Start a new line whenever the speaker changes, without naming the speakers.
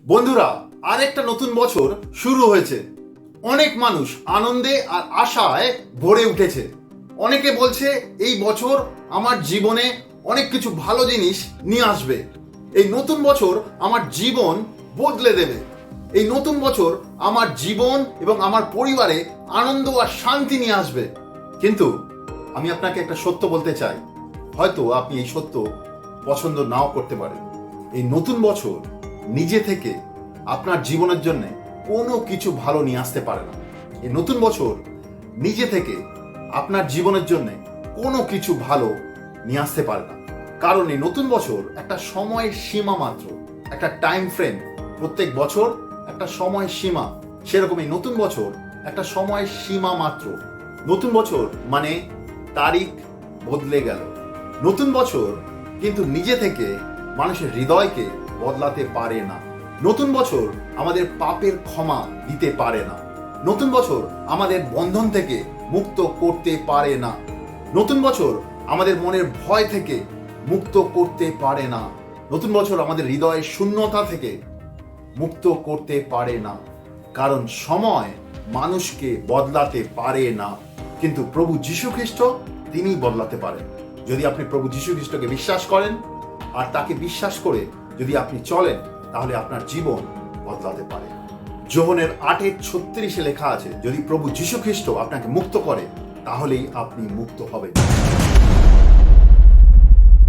বন্ধুরা, আরেকটা নতুন বছর শুরু হয়েছে। অনেক মানুষ আনন্দে আর আশায় ভরে উঠেছে। অনেকে বলছে এই বছর আমার জীবনে অনেক কিছু ভালো জিনিস নিয়ে আসবে। এই নতুন বছর আমার জীবন বদলে দেবে। এই নতুন বছর আমার জীবন এবং আমার পরিবারে আনন্দ আর শান্তি নিয়ে আসবে। কিন্তু আমি আপনাকে একটা সত্য বলতে চাই, হয়তো আপনি এই সত্য পছন্দ নাও করতে পারেন। এই নতুন বছর নিজে থেকে আপনার জীবনের জন্য কোনো কিছু ভালো নিয়ে আসতে পারে না। এই নতুন বছর নিজে থেকে আপনার জীবনের জন্য কোনো কিছু ভালো নিয়ে আসতে পারে না। কারণ এই নতুন বছর একটা সময়ের সীমা মাত্র, একটা টাইম ফ্রেম। প্রত্যেক বছর একটা সময় সীমা, সেরকম এই নতুন বছর একটা সময়ের সীমা মাত্র। নতুন বছর মানে তারিখ বদলে গেল। নতুন বছর কিন্তু নিজে থেকে মানুষের হৃদয়কে বদলাতে পারে না। নতুন বছর আমাদের পাপের ক্ষমা দিতে পারে না। নতুন বছর আমাদের বন্ধন থেকে মুক্ত করতে পারে না। নতুন বছর আমাদের মনের ভয় থেকে মুক্ত করতে পারে না। নতুন বছর আমাদের হৃদয়ের শূন্যতা থেকে মুক্ত করতে পারে না। কারণ সময় মানুষকে বদলাতে পারে না, কিন্তু প্রভু যীশু খ্রিস্ট তিনি বদলাতে পারেন। যদি আপনি প্রভু যীশু খ্রিস্টকে বিশ্বাস করেন আর তাকে বিশ্বাস করে যদি আপনি চলেন, তাহলে আপনার জীবন বদলাতে পারে। যোহনের 8:36 লেখা আছে, যদি প্রভু যীশু খ্রিস্ট আপনাকে মুক্ত করে তাহলেই আপনি মুক্ত হবেন।